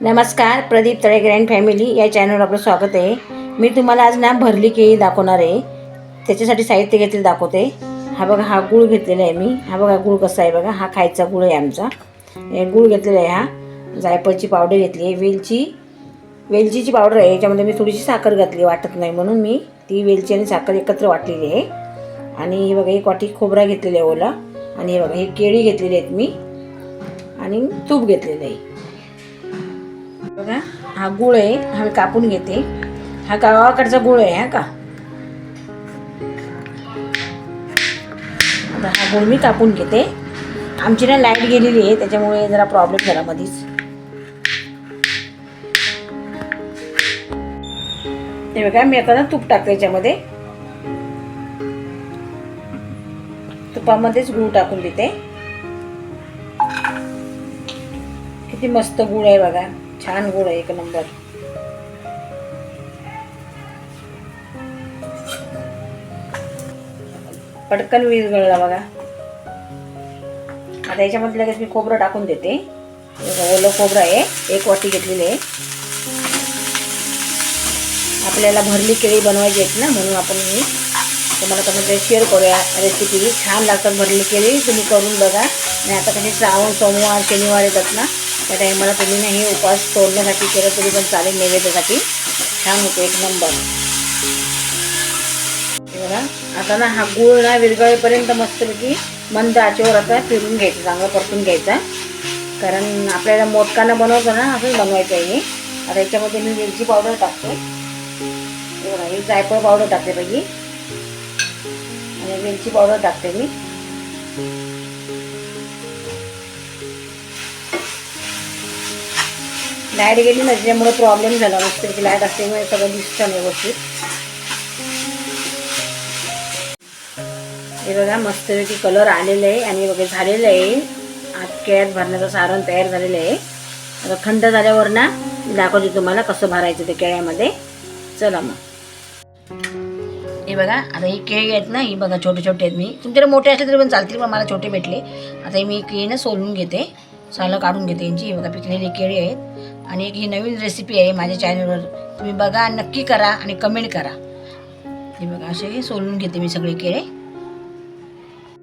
नमस्कार, प्रदीप तळे grand family या चॅनलवर आपलं स्वागत आहे. मी तुम्हाला आज ना भरली केळी दाखवणार आहे. त्याच्यासाठी साहित्य घेतले दाखवते. हा बघा, हा गूळ घेतलेला आहे मी. हा बघा गूळ कसा आहे बघा, हा खायचा गूळ आहे आमचा. गूळ घेतलेला आहे. हा जायफळची पावडर घेतली आहे. वेलचीची पावडर आहे. याच्यामध्ये मी थोडीशी साखर घातली, वाटत नाही म्हणून मी ती वेलची आणि साखर एकत्र वाटलेली आहे. आणि हे बघा, एक वाटी खोबरा घेतलेला आहे ओला. आणि हे बघा, हे केळी घेतलेली आहेत मी. आणि तूप घेतलेलं आहे. बघा, हा गूळ आहे, हा मी कापून घेते. हा गावाकडचा गूळ आहे. हा का आता हा गूळ मी कापून घेते. आमची ना लाईट गेलेली आहे, त्याच्यामुळे जरा प्रॉब्लेम झाला मधीच. हे बघा, मी आता ना तूप टाकते याच्यामध्ये. तुपामध्येच गूळ टाकून देते. किती मस्त गूळ आहे बघा, छान गूळ आहे, एक नंबर. पटकन विरघळला बघा. आता याच्यामध्ये लगेच मी खोबरं टाकून देते. ओलं खोबरं आहे, एक वाटी घेतलेली आहे. आपल्याला भरली केळी बनवायची आहेत ना, म्हणून आपण मी तुम्हाला त्यामध्ये शेअर करूया रेसिपी. छान लागतात भरली केळी, तुम्ही करून बघा. आणि आता कधी श्रावण सोमवार शनिवार येतात ना, त्या टाईमाला तुम्ही ना हे उपवास तोडण्यासाठी केलं तरी पण चालेल, नैवेद्यासाठी छान होतो, एक नंबर. बघा, आता ना हा गूळ ना विरघळेपर्यंत मस्तपैकी मंद आचेवर आता फिरून घ्यायचं, चांगलं परतून घ्यायचा. कारण आपल्याला मोदकांना बनवतो ना, असंच बनवायचं आहे. आता याच्यामध्ये मी वेलची पावडर टाकते. बघा, ही जायफळ पावडर टाकते पहिली आणि वेलची पावडर टाकते मी. लाईट गेली ना, त्याच्यामुळे प्रॉब्लेम झाला. मस्त लाईट असल्यामुळे सगळं दिसतं व्यवस्थित. हे बघा, मस्तपैकी कलर आलेला आहे आणि बघा झालेलं आहे. आज केळ्यात भरण्याचं सारण तयार झालेलं आहे. आता थंड झाल्यावर ना दाखवते तुम्हाला कसं भरायचं ते केळ्यामध्ये. चला मग. हे बघा, आता ही केळी आहेत ना, ही बघा छोटे छोटे आहेत. मी तुमच्याकडे मोठे असले तरी पण चालतील, पण मला छोटे भेटले. आता मी केळी ना सोलून घेते, सालं काढून घेते यांची. बघा, पिकलेली केळी आहेत. आणि एक ही नवीन रेसिपी आहे माझ्या चॅनलवर, तुम्ही बघा, नक्की करा आणि कमेंट करा. हे बघा, असे सोलून घेते मी सगळे केळे.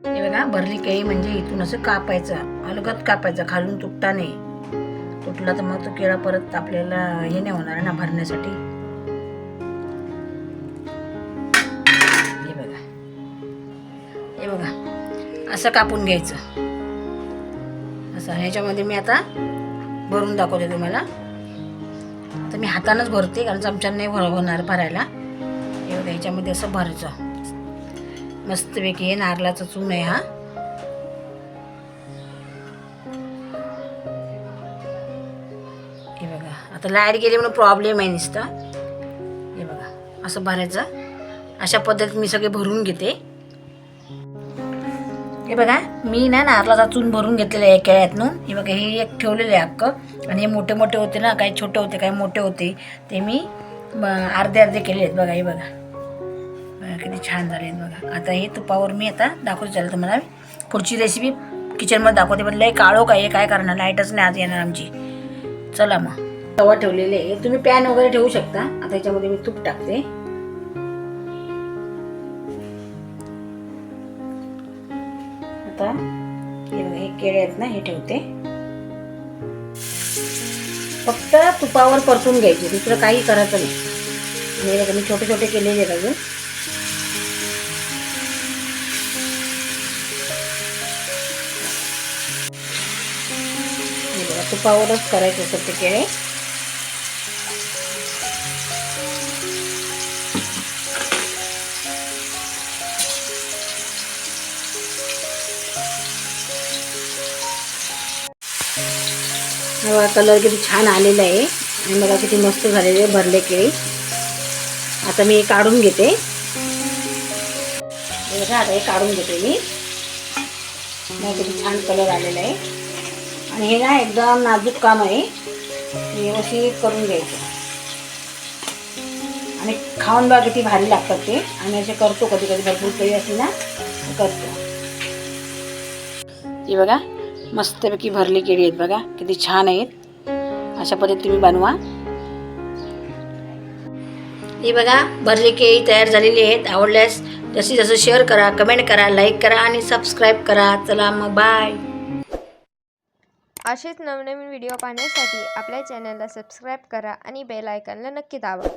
हे बघा, भरली केळी म्हणजे इथून असं कापायचं, अलगद कापायचं, खालून तुटता नाही. तुटला तर मग तो केळा परत आपल्याला हे नाही होणार ना भरण्यासाठी. हे बघा, असं कापून घ्यायचं असं. ह्याच्यामध्ये मी आता भरून दाखवते तुम्हाला. आता मी हातानंच भरते, कारण चमच्याने नाही होणार भरायला. हे बघा, ह्याच्यामध्ये असं भरायचं मस्तपैकी. हे नारळाचा चून आहे हा. हे बघा, आता लाईट गेली म्हणून प्रॉब्लेम आहे नुसता. हे बघा, असं भरायचं. अशा पद्धतीत मी सगळे भरून घेते. हे बघा, मी ना नारळाचा चून भरून घेतलेलं आहे केळ्यातून. हे बघा, हे एक ठेवलेलं आहे अख्खं. आणि हे मोठे मोठे होते ना, काही छोटे होते काही मोठे होते, ते मी अर्धे अर्धे केले आहेत. बघा, हे बघा, किती छान झाले आहेत बघा. आता हे तुपावर मी आता दाखवते. चालेल तुम्हाला पुढची रेसिपी किचनमध्ये दाखवते. पण लय काळो काय करणार, लाईटच नाही आज येणार आमची. चला मग. तवा ठेवलेले आहे, तुम्ही पॅन वगैरे ठेवू शकता. आता याच्यामध्ये मी तूप टाकते. आता हे बघा, हे केळे आहेत ना, हे ठेवते. फक्त तुपावर परतून घ्यायचे, दुसरं काही करायचं नाही. आणि बघा, मी छोटे छोटे केलेले आहेत अजून. तुपावरच करायचे असतात ते केळे. कलर किती छान आलेला आहे आणि मला किती मस्त झालेले भरले केळी. आता मी काढून घेते. आता हे काढून घेते मी. किती छान कलर आलेला आहे. आणि हे ना एकदम नाजूक काम आहे, व्यवस्थित करून घ्यायचं. आणि खाऊन बघा किती भारी लागतात ते. आम्ही असे करतो, कधी कधी भरपूर केळी असली ना करतो. हे बघा, मस्तपैकी भरली केळी आहेत बघा, किती छान आहेत. अशा पद्धतीने तुम्ही बनवा. ही बघा भरली केळी तयार झालेली आहेत. आवडल्यास जास्तीत जास्त शेअर करा, कमेंट करा, लाईक करा आणि सबस्क्राईब करा. चला मग बाय. असेच नवनवीन व्हिडिओ पाहण्यासाठी आपल्या चॅनलला सबस्क्राईब करा आणि बेल आयकॉनला नक्की दाबा.